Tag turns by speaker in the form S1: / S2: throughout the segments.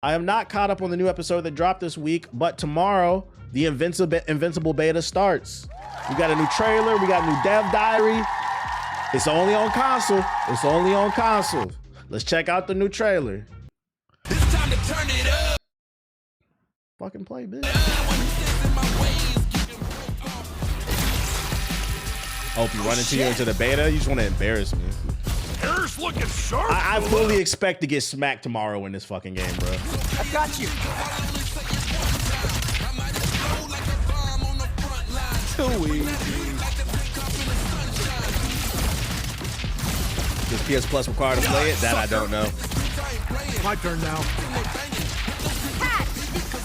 S1: I am not caught up on the new episode that dropped this week, but tomorrow the Invincible beta starts. We got a new trailer. We got a new dev diary. It's only on console. It's only on console. Let's check out the new trailer.
S2: It's time to turn it up.
S1: Fucking play, bitch. Hope you run into the beta. You just want to embarrass me.
S2: Hair's looking sharp.
S1: I fully expect to get smacked tomorrow in this fucking game, bro.
S2: I got you. Too easy.
S1: Does PS Plus require to play it? That I don't know.
S2: My turn now.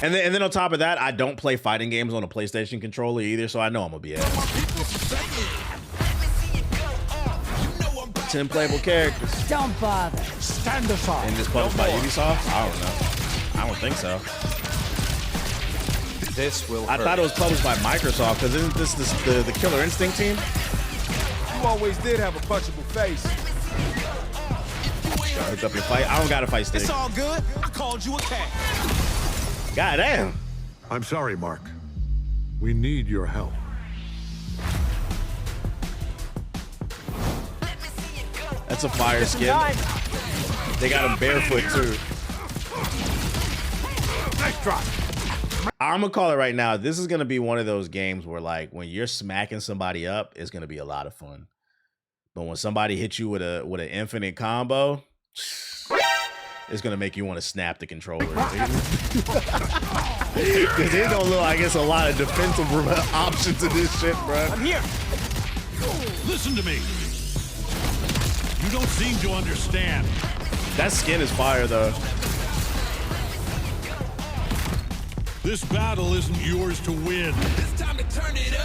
S1: And then on top of that, I don't play fighting games on a PlayStation controller either, so I know I'm gonna be ass. 10 playable characters.
S3: Don't bother.
S2: Stand aside.
S1: And this published by Ubisoft? I don't know. I don't think so.
S2: This will
S1: I thought it was published by Microsoft, because isn't this the Killer Instinct team?
S2: You always did have a punchable face.
S1: Hook up your fight. I don't got a fight stick.
S2: It's all good. I called you a cat.
S1: God damn.
S4: I'm sorry, Mark. We need your help.
S1: That's a fire skin. They got him barefoot too.
S2: Nice try.
S1: I'm gonna call it right now. This is gonna be one of those games where, like, when you're smacking somebody up, it's gonna be a lot of fun. But when somebody hits you with an infinite combo, it's gonna make you want to snap the controller. Because it don't look like it's a lot of defensive options in this shit, bro.
S2: I'm here.
S5: Listen to me. You don't seem to understand.
S1: That skin is fire, though.
S5: This battle isn't yours to win.
S2: It's time to turn it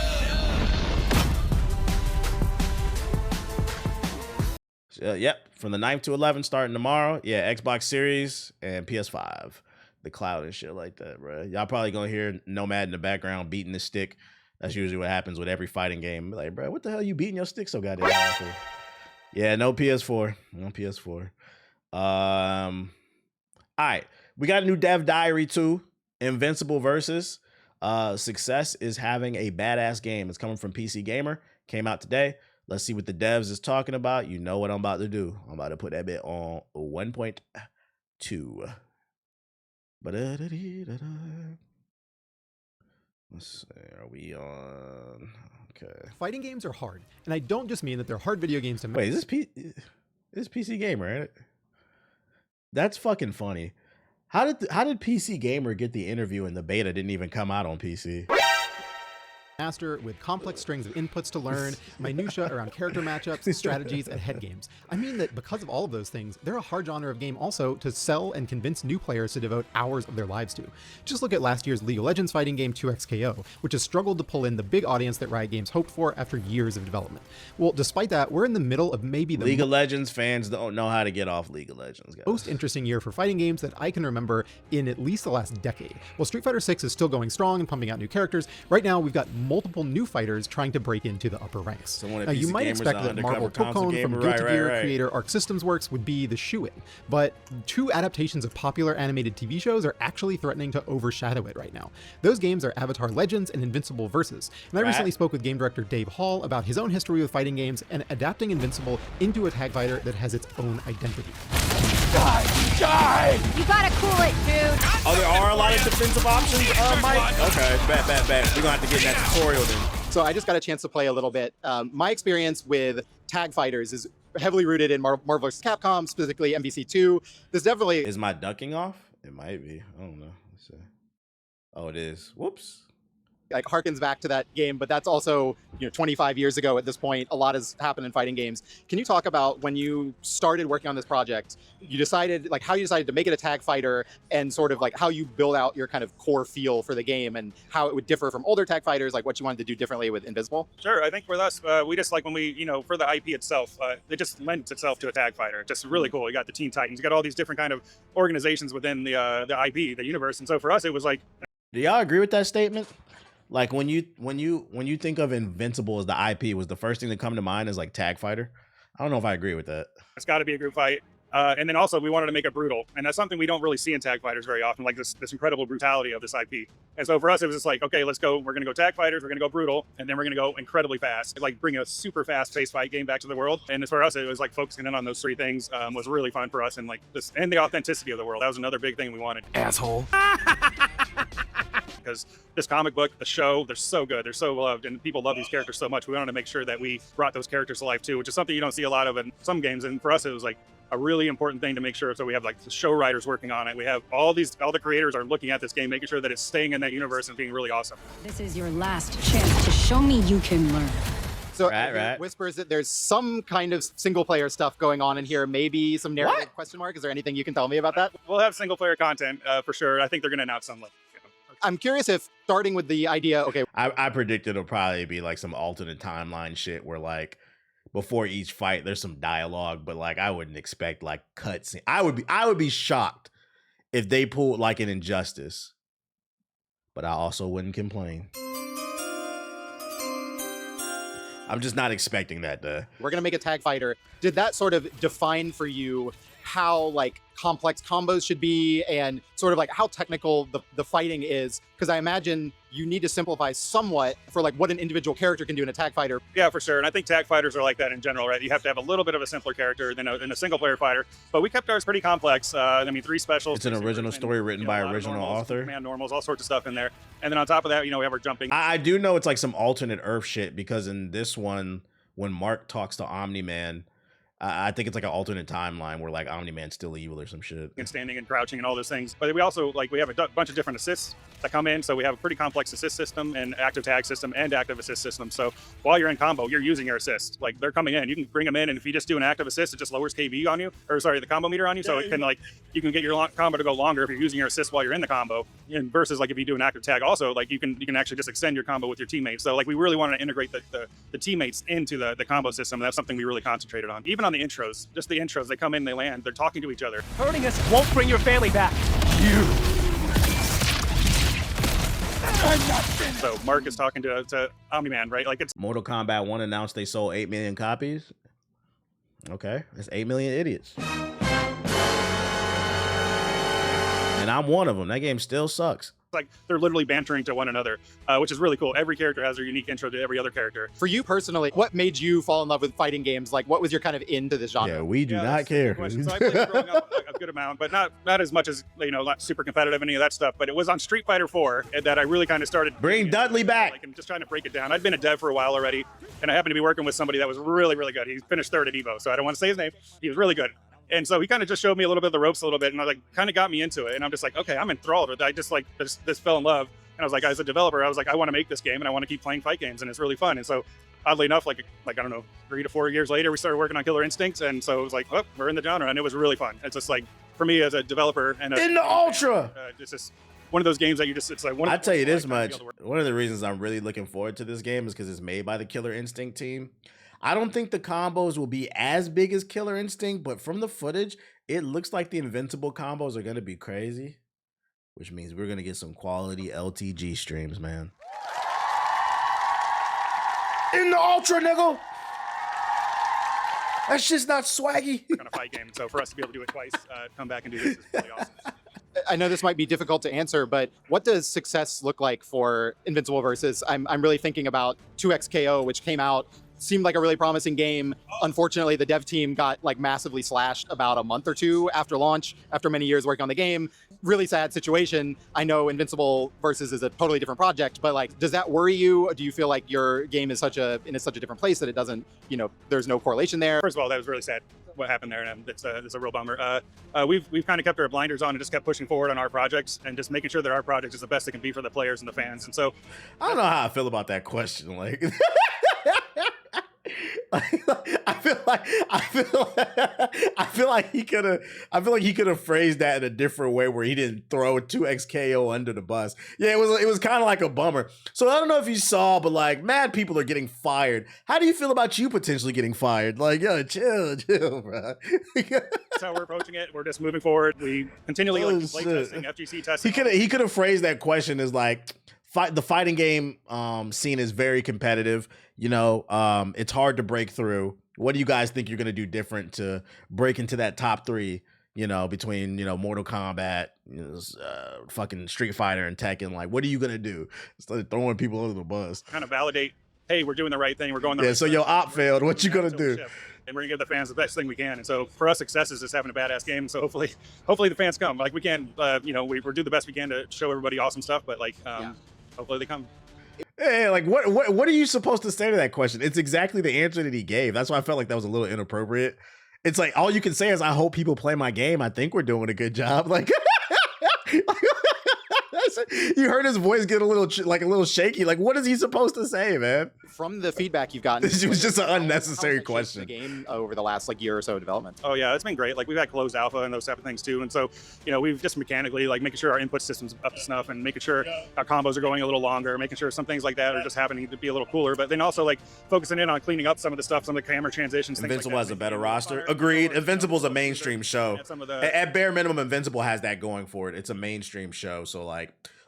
S2: up.
S1: Yep, from the 9th to 11th starting tomorrow. Yeah, Xbox Series and PS5. The cloud and shit like that, bro. Y'all probably gonna hear Nomad in the background beating the stick. That's usually what happens with every fighting game. Like, bro, what the hell are you beating your stick so goddamn hard for? Yeah, no PS4. No PS4. All right. We got a new dev diary too. Invincible versus Success is having a badass game. It's coming from PC Gamer. Came out today. Let's see what the devs is talking about. You know what I'm about to do. I'm about to put that bit on 1.2. Let's see. Are we on? Okay.
S6: Fighting games are hard, and I don't just mean that they're hard video games to make.
S1: Wait, is this PC Gamer, right? That's fucking funny. How did PC Gamer get the interview and the beta didn't even come out on PC?
S6: Master with complex strings of inputs to learn, minutia around character matchups, strategies, and head games. I mean that because of all of those things, they're a hard genre of game also to sell and convince new players to devote hours of their lives to. Just look at last year's League of Legends fighting game 2XKO, which has struggled to pull in the big audience that Riot Games hoped for after years of development. Well, despite that, we're in the middle of maybe the
S1: League of Legends fans don't know how to get off League of Legends, guys.
S6: Most interesting year for fighting games that I can remember in at least the last decade. While Street Fighter 6 is still going strong and pumping out new characters, right now we've got multiple new fighters trying to break into the upper ranks. Now, you might expect that Marvel Tokone from Guilty Gear creator Arc Systems Works would be the shoe-in, but two adaptations of popular animated TV shows are actually threatening to overshadow it right now. Those games are Avatar Legends and Invincible Versus, and I recently spoke with game director Dave Hall about his own history with fighting games and adapting Invincible into a tag fighter that has its own identity.
S2: Die!
S3: You gotta cool it, dude.
S1: Oh, there are a lot of defensive options, Mike? Okay, bet. We're gonna have to get in that tutorial then.
S6: So I just got a chance to play a little bit. My experience with tag fighters is heavily rooted in Marvel vs. Capcom, specifically MVC2. This definitely...
S1: Is my ducking off? It might be. I don't know. Let's see. Oh, it is. Whoops.
S6: like harkens back to that game, but that's also, 25 years ago at this point. A lot has happened in fighting games. Can you talk about when you started working on this project, you decided, how you decided to make it a tag fighter and sort of how you build out your kind of core feel for the game and how it would differ from older tag fighters, what you wanted to do differently with Invincible?
S7: Sure, I think for us, we just when we, for the IP itself, it just lends itself to a tag fighter. Just really cool. You got the Teen Titans, you got all these different kind of organizations within the IP, the universe. And so for us, it was like...
S1: Do y'all agree with that statement? Like when you think of Invincible as the IP, was the first thing that come to mind is tag fighter? I don't know if I agree with that.
S7: It's got to be a group fight. And then also we wanted to make it brutal, and that's something we don't really see in tag fighters very often, like this incredible brutality of this IP. And so for us, it was just like, okay, let's go. We're gonna go tag fighters. We're gonna go brutal, and then we're gonna go incredibly fast. Like bring a super fast face fight game back to the world. And for us, it was like focusing in on those three things was really fun for us, and like this and the authenticity of the world. That was another big thing we wanted.
S2: Asshole.
S7: Because this comic book, the show, they're so good. They're so loved, and people love these characters so much. We wanted to make sure that we brought those characters to life too, which is something you don't see a lot of in some games. And for us, it was like a really important thing to make sure. So we have like the show writers working on it. We have all the creators are looking at this game, making sure that it's staying in that universe and being really awesome.
S3: This is your last chance to show me you can learn.
S6: So
S1: Right.
S6: whispers that there's some kind of single player stuff going on in here, maybe some narrative question mark. Is there anything you can tell me about that?
S7: We'll have single player content for sure. I think they're going to announce some.
S6: I'm curious if starting with the idea, okay,
S1: I predict it'll probably be like some alternate timeline shit where like before each fight there's some dialogue, but like I wouldn't expect like cutscene. I would be shocked if they pulled like an Injustice, but I also wouldn't complain. I'm just not expecting that though.
S6: we're gonna make a tag fighter. Did that sort of define for you how like complex combos should be and sort of like how technical the fighting is? Because I imagine you need to simplify somewhat for like what an individual character can do in a tag fighter.
S7: Yeah, for sure. And I think tag fighters are like that in general, right? You have to have a little bit of a simpler character than a single player fighter. But we kept ours pretty complex. I mean, 3 specials.
S1: It's an original story written by original author.
S7: Man, normals, all sorts of stuff in there. And then on top of that, we have our jumping.
S1: I do know it's like some alternate Earth shit because in this one, when Mark talks to Omni-Man, I think it's like an alternate timeline where like Omni-Man's still evil or some shit.
S7: And standing and crouching and all those things. But we also we have a bunch of different assists that come in. So we have a pretty complex assist system and active tag system and active assist system. So while you're in combo, you're using your assist. Like they're coming in, you can bring them in, and if you just do an active assist, it just lowers KB on you, or sorry, the combo meter on you. So it can you can get your combo to go longer if you're using your assist while you're in the combo. And versus like if you do an active tag, also like you can actually just extend your combo with your teammates. So like we really wanted to integrate the teammates into the combo system. And that's something we really concentrated on. Even on the intros, just the intros, they come in, they land, they're talking to each other.
S2: Hurting us won't bring your family back.
S7: So Mark is talking to Omni-Man, right? Like it's
S1: Mortal Kombat 1 announced they sold 8 million copies. Okay, that's 8 million idiots. And I'm one of them. That game still sucks.
S7: like they're literally bantering to one another, which is really cool. Every character has their unique intro to every other character.
S6: For you personally, what made you fall in love with fighting games? Like, what was your kind of into this genre?
S1: Yeah, we do not
S7: that's a
S1: care.
S7: good question. So I played growing up a good amount, but not as much as, not super competitive, any of that stuff. But it was on Street Fighter 4 that I really kind of started.
S1: Bring Dudley back.
S7: Like, I'm just trying to break it down. I'd been a dev for a while already, and I happened to be working with somebody that was really, really good. He finished third at Evo, so I don't want to say his name. He was really good. And so he kind of just showed me a little bit of the ropes a little bit, and I like kind of got me into it. And I'm just like, okay, I'm enthralled with it. I just this fell in love. And I was like, as a developer, I was like, I want to make this game and I want to keep playing fight games, and it's really fun. And so oddly enough, like I don't know, 3 to 4 years later, we started working on Killer Instincts. And so it was like, oh, we're in the genre, and it was really fun. It's just like, for me as a developer and
S1: in the Ultra,
S7: it's just one of those games that you just, it's like one.
S1: I tell you this much, one of the reasons I'm really looking forward to this game is because it's made by the Killer Instinct team. I don't think the combos will be as big as Killer Instinct, but from the footage, it looks like the Invincible combos are going to be crazy, which means we're going to get some quality LTG streams, man. In the Ultra, nigga! That shit's not swaggy.
S7: Kind of fight game. So for us to be able to do it twice, come back and do this is really awesome.
S6: I know this might be difficult to answer, but what does success look like for Invincible Versus? I'm really thinking about 2XKO, which came out, seemed like a really promising game. Unfortunately, the dev team got like massively slashed about a month or two after launch, after many years working on the game. Really sad situation. I know Invincible Versus is a totally different project, but like, does that worry you? Do you feel like your game is in such a different place that it doesn't, there's no correlation there?
S7: First of all, that was really sad what happened there, and it's a real bummer. We've kind of kept our blinders on and just kept pushing forward on our projects and just making sure that our project is the best it can be for the players and the fans. And so
S1: I don't know how I feel about that question. Like I feel like he could have phrased that in a different way where he didn't throw 2XKO under the bus. Yeah, it was kind of like a bummer. So I don't know if you saw, but like mad people are getting fired. How do you feel about you potentially getting fired? Like, yo, chill, bro.
S7: That's how we're approaching it. We're just moving forward. We continually play testing, FGC testing.
S1: He could have phrased that question as like, the fighting game scene is very competitive. It's hard to break through. What do you guys think you're gonna do different to break into that top 3? You know, between Mortal Kombat, fucking Street Fighter, and Tekken. Like, what are you gonna do? Start throwing people under the bus.
S7: Kind of validate, hey, we're doing the right thing. We're going the right
S1: so your op failed. What you gonna do?
S7: And we're gonna give the fans the best thing we can. And so for us, success is just having a badass game. So hopefully the fans come. Like we can, we do the best we can to show everybody awesome stuff. But hopefully they come.
S1: Hey, like what are you supposed to say to that question? It's exactly the answer that he gave. That's why I felt like that was a little inappropriate. It's like all you can say is, I hope people play my game. I think we're doing a good job. Like, you heard his voice get a little shaky. Like, what is he supposed to say, man?
S8: From the feedback you've gotten,
S1: this was just an unnecessary question.
S8: The game over the last year or so of development.
S7: Oh yeah, it's been great. Like we've had closed alpha and those type of things too. And so, we've just mechanically making sure our input system's up to snuff and making sure our combos are going a little longer, making sure some things like that are just happening to be a little cooler. But then also focusing in on cleaning up some of the stuff, some of the camera transitions.
S1: Invincible has a better roster. Agreed. Invincible's a mainstream show. At bare minimum, Invincible has that going for it. It's a mainstream show, so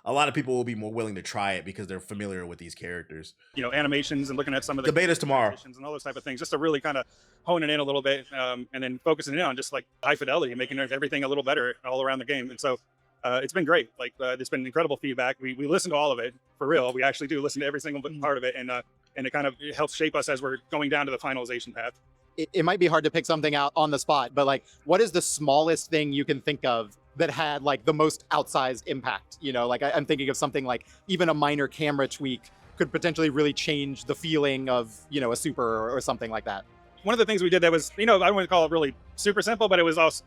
S1: a lot of people will be more willing to try it because they're familiar with these characters.
S7: Animations and looking at some of the
S1: betas tomorrow
S7: and all those type of things, just to really kind of hone it in a little bit, and then focusing in on just high fidelity and making everything a little better all around the game. And so it's been great. It's been incredible feedback. We listen to all of it for real. We actually do listen to every single part of it, and it kind of helps shape us as we're going down to the finalization path.
S8: It might be hard to pick something out on the spot, but what is the smallest thing you can think of that had the most outsized impact? I'm thinking of something even a minor camera tweak could potentially really change the feeling of, a super or something like that.
S7: One of the things we did that was, I wouldn't call it really super simple, but it was also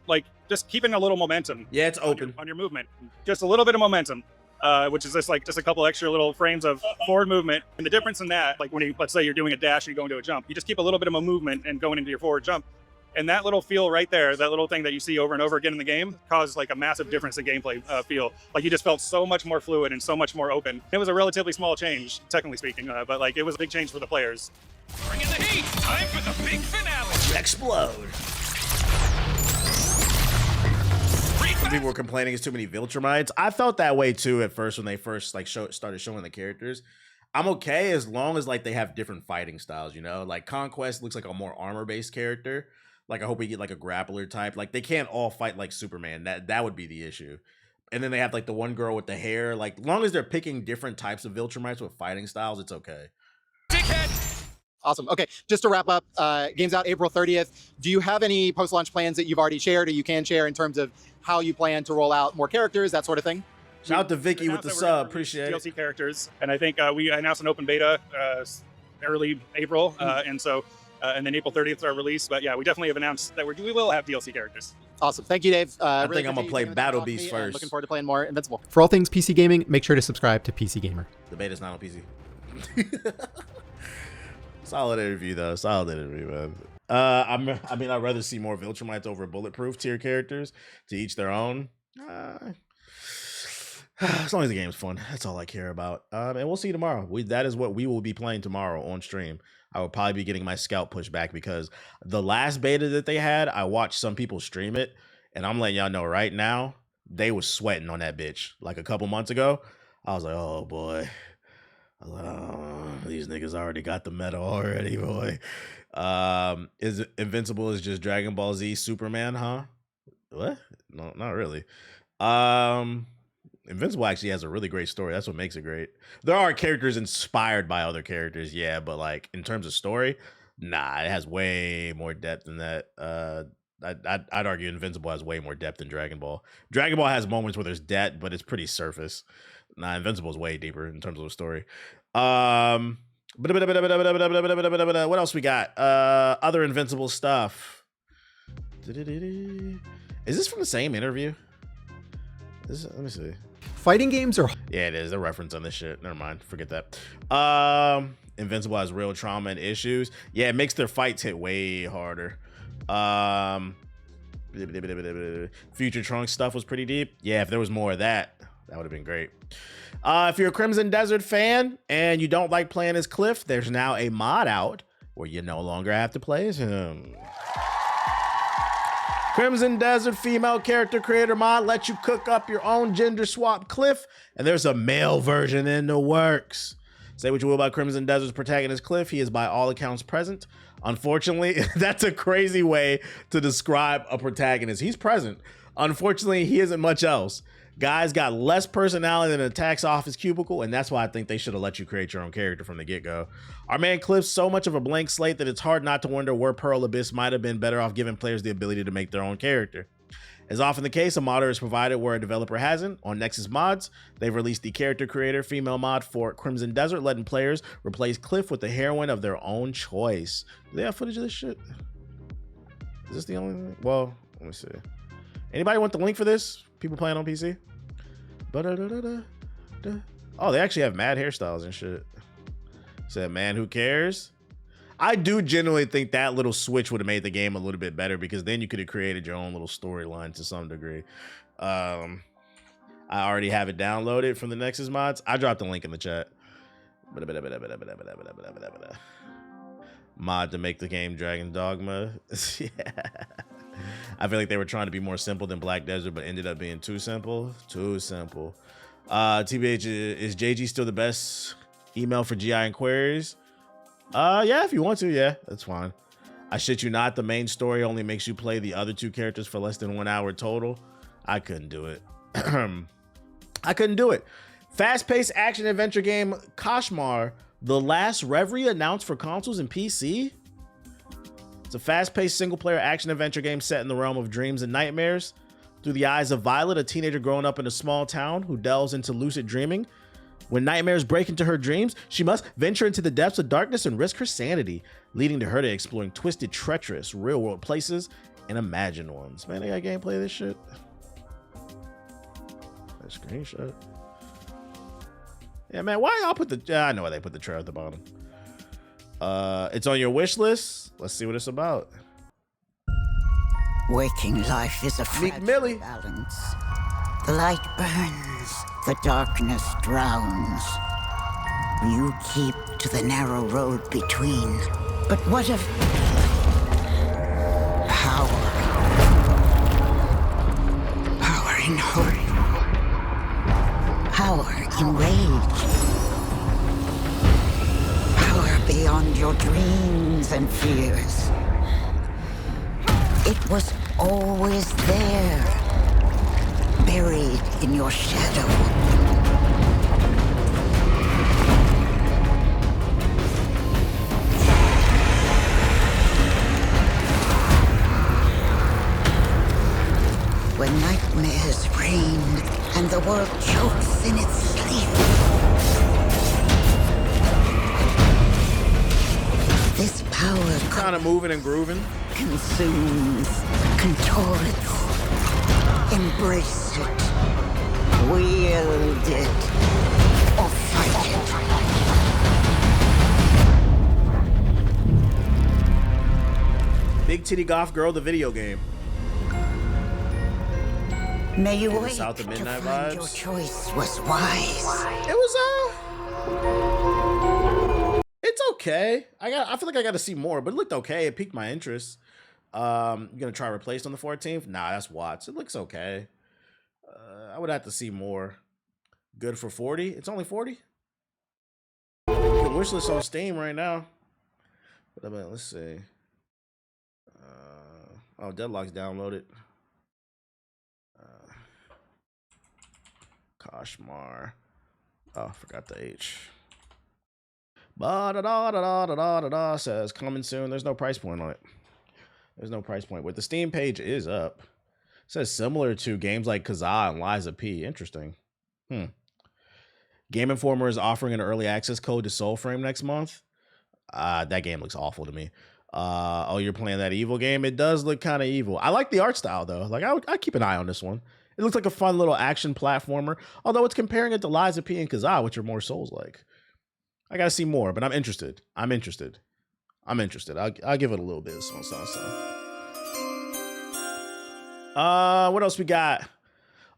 S7: just keeping a little momentum.
S1: Yeah, it's open
S7: on your movement. Just a little bit of momentum. Which is just a couple extra little frames of forward movement. And the difference in that, when let's say you're doing a dash and you go into a jump, you just keep a little bit of a movement and going into your forward jump. And that little feel right there, that little thing that you see over and over again in the game, caused a massive difference in gameplay feel. You just felt so much more fluid and so much more open. It was a relatively small change, technically speaking, but it was a big change for the players.
S5: Bring in the heat! Time for the big finale!
S1: Explode! Some people were complaining it's too many Viltrumites. I felt that way too at first when they first started showing the characters. I'm okay as long as they have different fighting styles, Conquest looks like a more armor-based character. I hope we get a grappler type. They can't all fight like Superman. That would be the issue. And then they have the one girl with the hair. Long as they're picking different types of Viltrumites with fighting styles, it's okay.
S8: Awesome. Okay, just to wrap up, game's out April 30th. Do you have any post-launch plans that you've already shared or you can share in terms of how you plan to roll out more characters, that sort of thing?
S1: Shout out to Vicky with the sub. Appreciate it.
S7: DLC characters. And I think we announced an open beta early April. And so, and then April 30th is our release. But yeah, we definitely have announced that we will have DLC characters.
S8: Awesome. Thank you, Dave.
S1: I think I'm going to play Battle Beast first.
S8: Looking forward to playing more Invincible.
S6: For all things PC gaming, make sure to subscribe to PC Gamer.
S1: The beta's not on PC. Solid interview, though. Solid interview, man. I'd rather see more Viltrumites over Bulletproof tier characters. To each their own. As long as the game's fun, that's all I care about. And we'll see you tomorrow. That is what we will be playing tomorrow on stream. I will probably be getting my scalp pushed back because the last beta that they had, I watched some people stream it, and I'm letting y'all know right now, they was sweating on that bitch. A couple months ago, I was like, oh boy. I was like, oh, these niggas already got the meta already, boy. Is Invincible is just Dragon Ball Z Superman, huh? What? No, not really. Invincible actually has a really great story. That's what makes it great. There are characters inspired by other characters, yeah, but in terms of story, nah, it has way more depth than that. I'd argue Invincible has way more depth than Dragon Ball. Dragon Ball has moments where there's depth, but it's pretty surface. Nah, Invincible is way deeper in terms of the story. What else we got? Other Invincible stuff. Is this from the same interview? Let me see.
S6: Fighting games are...
S1: Yeah, it is. A reference on this shit. Never mind. Forget that. Invincible has real trauma and issues. Yeah, it makes their fights hit way harder. Future Trunks stuff was pretty deep. Yeah, if there was more of that, that would have been great. If you're a Crimson Desert fan and you don't like playing as Cliff, there's now a mod out where you no longer have to play as him. Crimson Desert female character creator mod lets you cook up your own gender swap Cliff, and there's a male version in the works. Say what you will about Crimson Desert's protagonist Cliff, he is by all accounts present. Unfortunately, that's a crazy way to describe a protagonist. He's present. Unfortunately, he isn't much else. Guy's got less personality than a tax office cubicle, and that's why I think they should have let you create your own character from the get-go. Our man Cliff's so much of a blank slate that it's hard not to wonder where Pearl Abyss might have been better off giving players the ability to make their own character. As often the case, a modder is provided where a developer hasn't. On Nexus Mods, they've released the character creator female mod for Crimson Desert, letting players replace Cliff with the heroine of their own choice. Do they have footage of this shit? Is this the only thing? Well, let me see. Anybody want the link for this? People playing on PC? Oh, they actually have mad hairstyles and shit. Said, man, who cares? I do genuinely think that little switch would have made the game a little bit better, because then you could have created your own little storyline to some degree. I already have it downloaded from the Nexus Mods. I dropped the link in the chat. Mod to make the game Dragon Dogma. Yeah. I feel like they were trying to be more simple than Black Desert, but ended up being too simple. Too simple. TBH, is JG still the best email for GI inquiries? Yeah, if you want to, yeah, that's fine. I shit you not, the main story only makes you play the other two characters for less than 1 hour total. I couldn't do it. I couldn't do it. Fast-paced action-adventure game Koshmar, The Last Reverie, announced for consoles and PC? It's a fast-paced single-player action-adventure game set in the realm of dreams and nightmares. Through the eyes of Violet, a teenager growing up in a small town who delves into lucid dreaming. When nightmares break into her dreams, she must venture into the depths of darkness and risk her sanity, leading to her to exploring twisted, treacherous, real-world places and imagined ones. Man, they got gameplay of this shit. That screenshot. Yeah, man, why y'all put the... I know why they put the trailer at the bottom. It's on your wish list. Let's see what it's about.
S9: Waking life is a fragile balance. The light burns, the darkness drowns. You keep to the narrow road between. But what of power? Power in hope. Power in rage. Power beyond your dreams and fears. It was always there. Buried in your shadow. When nightmares reign and the world chokes in its sleep, this power
S1: kind of moving and grooving,
S9: consumes, contorts. Embrace it, wield it, or fight
S1: it. Big Titty Goth Girl, the video game.
S9: May you wait
S1: South of Midnight
S9: to find
S1: vibes.
S9: your choice was wise.
S1: It was it's okay. I feel like I got to see more, but it looked okay. It piqued my interest. You gonna try Replaced on the 14th? Nah, that's Watts. It looks okay. I would have to see more. Good for 40. It's only 40. You can wishlist on Steam right now. But let's see. Oh, Deadlock's downloaded. Koshmar. Oh, forgot the H. Ba-da-da-da-da-da-da-da says coming soon. There's no price point on it. There's no price point. But the Steam page is up. It says similar to games like Kazaa and Liza P. Interesting. Game Informer is offering an early access code to Soulframe next month. That game looks awful to me. Oh, you're playing that evil game? It does look kind of evil. I like the art style, though. Like, I'd keep an eye on this one. It looks like a fun little action platformer, although it's comparing it to Liza P and Kazaa, which are more Souls-like. I got to see more, but I'm interested. I'll give it a little bit. What else we got?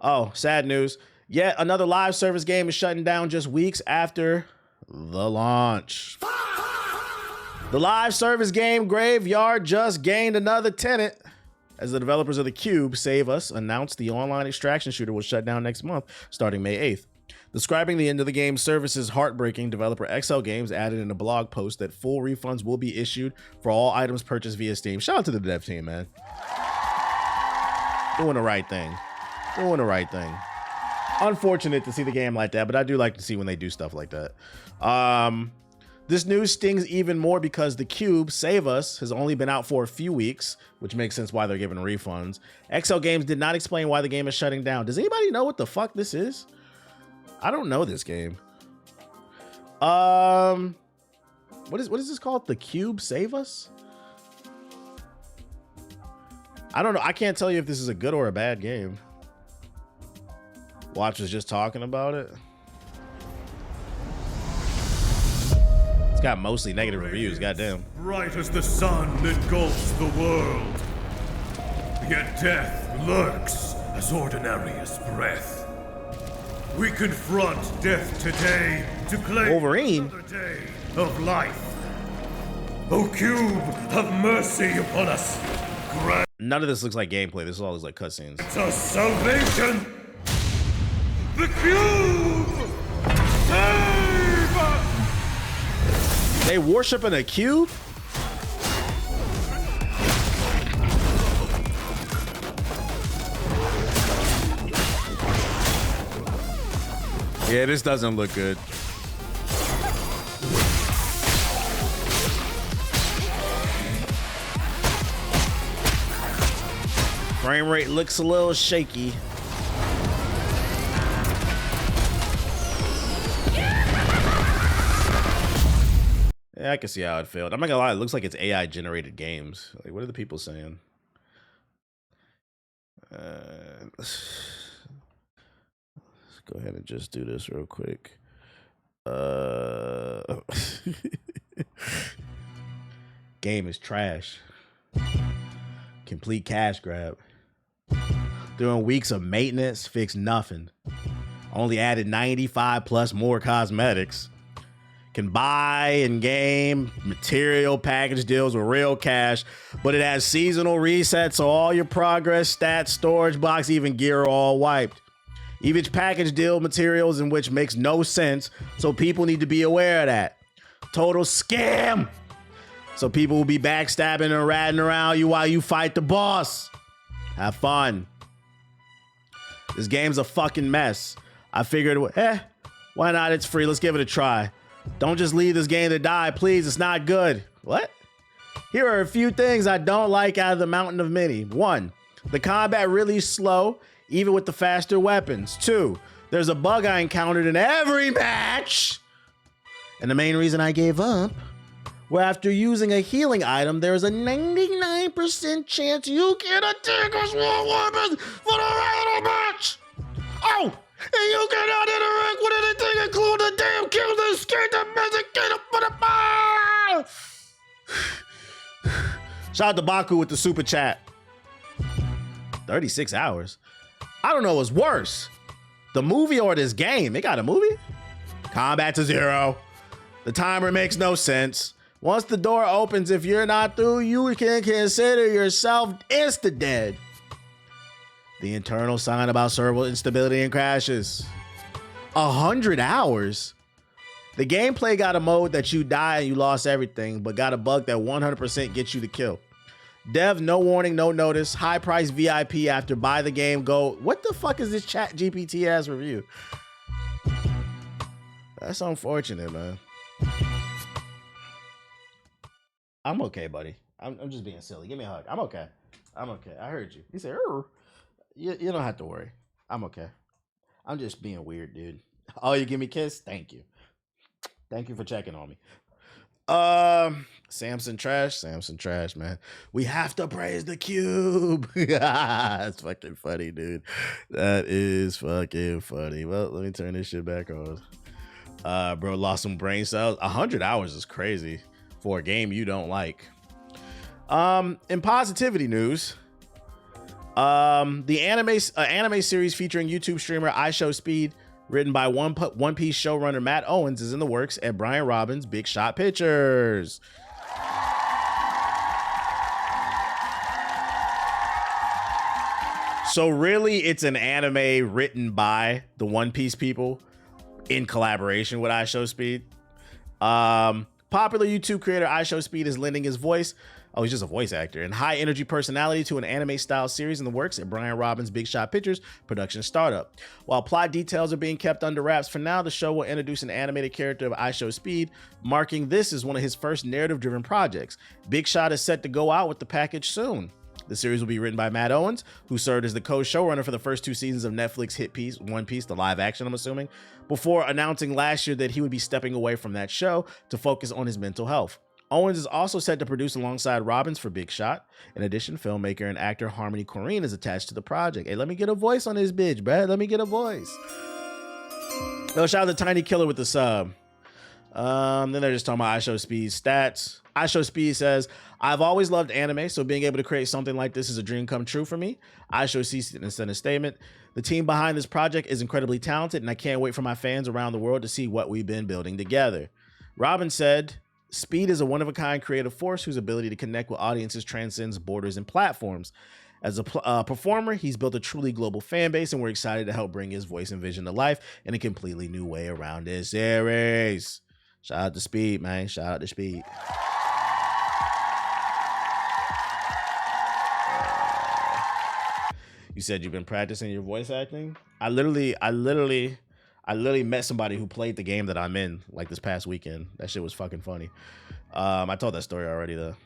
S1: Oh, sad news. Yet another live service game is shutting down just weeks after the launch. The live service game Graveyard just gained another tenant as the developers of The Cube, Save Us, announced the online extraction shooter will shut down next month, starting May 8th. Describing the end of the game service as heartbreaking, developer XL Games added in a blog post that full refunds will be issued for all items purchased via Steam. Shout out to the dev team, man. Doing the right thing. Doing the right thing. Unfortunate to see the game like that, but I do like to see when they do stuff like that. This news stings even more because the Cube, Save Us, has only been out for a few weeks, which makes sense why they're giving refunds. XL Games did not explain why the game is shutting down. Does anybody know what the fuck this is? I don't know this game. What is this called? The Cube, Save Us? I don't know. I can't tell you if this is a good or a bad game. Watch was just talking about it. It's got mostly negative reviews, goddamn.
S5: Bright as the sun engulfs the world. Yet death lurks as ordinary as breath. We confront death today to claim
S1: Wolverine.
S5: another day of life. O Cube, have mercy upon us. Grant
S1: None of this looks like gameplay. This all looks like cutscenes.
S5: us salvation. The Cube! Save us!
S1: They worshiping a cube? Yeah, this doesn't look good. Frame rate looks a little shaky. Yeah, I can see how it failed. I'm not gonna lie, it looks like it's AI generated games. Like, what are the people saying? Let's go ahead and just do this real quick. Game is trash. Complete cash grab. During weeks of maintenance, fixed nothing. Only added 95 plus more cosmetics. Can buy in-game material package deals with real cash, but it has seasonal resets, so all your progress, stats, storage box, even gear are all wiped. Each package deal materials in which makes no sense, so people need to be aware of that. Total scam! So people will be backstabbing and ratting around you while you fight the boss. Have fun. This game's a fucking mess. I figured, why not? It's free. Let's give it a try. Don't just leave this game to die, please. It's not good. What? Here are a few things I don't like out of the mountain of many. 1, the combat really slow, even with the faster weapons. 2, there's a bug I encountered in every match. And the main reason I gave up, where after using a healing item, there's a 99% chance you get a Tiger Sword weapon for the rest of the match. Oh! And you cannot interact with anything, including the damn kills that escape the medicated for the bar. Shout out to Baku with the super chat. 36 hours. I don't know what's worse, the movie or this game. They got a movie? Combat to 0. The timer makes no sense. Once the door opens, if you're not through, you can consider yourself insta-dead. The internal sign about server instability and crashes. 100 hours. The gameplay got a mode that you die and you lost everything, but got a bug that 100% gets you the kill. Dev, no warning, no notice. High price VIP after buy the game, go. What the fuck is this chat GPT ass review? That's unfortunate, man. I'm okay, buddy. I'm just being silly. Give me a hug. I'm okay. I'm okay. I heard you. He said, you don't have to worry. I'm okay. I'm just being weird, dude. Oh, you give me a kiss? Thank you. Thank you for checking on me. Samson trash, man. We have to praise the cube. That's fucking funny, dude. That is fucking funny. Well, let me turn this shit back on. Bro, lost some brain cells. 100 hours is crazy for a game you don't like. In positivity news, the anime series featuring YouTube streamer iShowSpeed, written by One Piece showrunner Matt Owens, is in the works at Brian Robbins' Big Shot Pictures. So really, it's an anime written by the One Piece people, in collaboration with iShowSpeed. Popular YouTube creator iShowSpeed is lending his voice. Oh, he's just a voice actor and high energy personality to an anime style series in the works at Brian Robbins' Big Shot Pictures production startup. While plot details are being kept under wraps for now, the show will introduce an animated character of iShowSpeed, marking this as one of his first narrative driven projects. Big Shot is set to go out with the package soon. The series will be written by Matt Owens, who served as the co-showrunner for the first 2 seasons of Netflix hit piece One Piece, the live action, I'm assuming, before announcing last year that he would be stepping away from that show to focus on his mental health. Owens is also set to produce alongside Robbins for Big Shot. In addition, filmmaker and actor Harmony Korine is attached to the project. Hey, let me get a voice on this bitch, bruh. Let me get a voice. Oh, shout out to Tiny Killer with the sub. Then they're just talking about iShowSpeed's stats. iShowSpeed says, I've always loved anime, so being able to create something like this is a dream come true for me. iShowSpeed sent a statement. The team behind this project is incredibly talented, and I can't wait for my fans around the world to see what we've been building together. Robin said, Speed is a one-of-a-kind creative force whose ability to connect with audiences transcends borders and platforms. As a performer, he's built a truly global fan base, and we're excited to help bring his voice and vision to life in a completely new way around this series. Shout out to Speed, man. Shout out to Speed. You said you've been practicing your voice acting? I literally met somebody who played the game that I'm in like this past weekend. That shit was fucking funny. I told that story already though.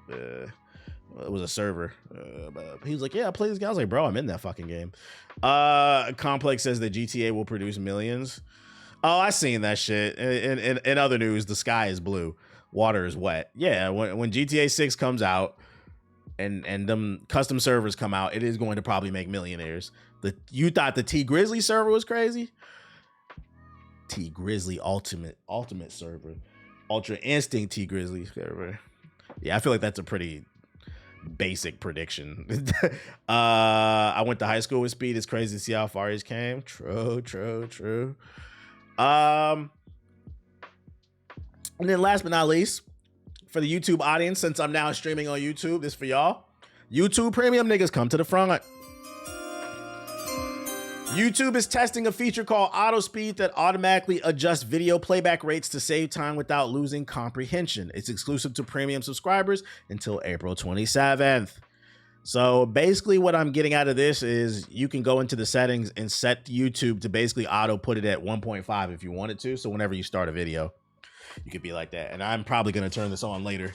S1: It was a server. But he was like, yeah, I play this game. I was like, bro, I'm in that fucking game. Complex says that GTA will produce millions. Oh, I seen that shit. In other news, the sky is blue. Water is wet. Yeah, when GTA 6 comes out and them custom servers come out, it is going to probably make millionaires. You thought the T Grizzly server was crazy? T Grizzly Ultimate server. Ultra Instinct T Grizzly server. Yeah, I feel like that's a pretty basic prediction. I went to high school with Speed. It's crazy to see how far he's came. True. And then last but not least, for the YouTube audience, since I'm now streaming on YouTube, this for y'all. YouTube premium niggas, come to the front. YouTube is testing a feature called Auto Speed that automatically adjusts video playback rates to save time without losing comprehension. It's exclusive to premium subscribers until April 27th. So basically what I'm getting out of this is you can go into the settings and set YouTube to basically auto put it at 1.5 if you wanted to. So whenever you start a video, you could be like that. And I'm probably going to turn this on later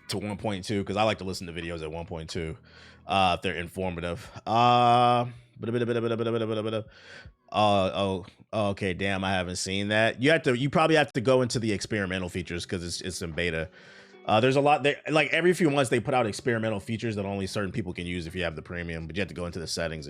S1: to 1.2 because I like to listen to videos at 1.2 if they're informative. Okay, damn, I haven't seen that. You probably have to go into the experimental features because it's in beta. There's a lot there. Like every few months they put out experimental features that only certain people can use if you have the premium, but you have to go into the settings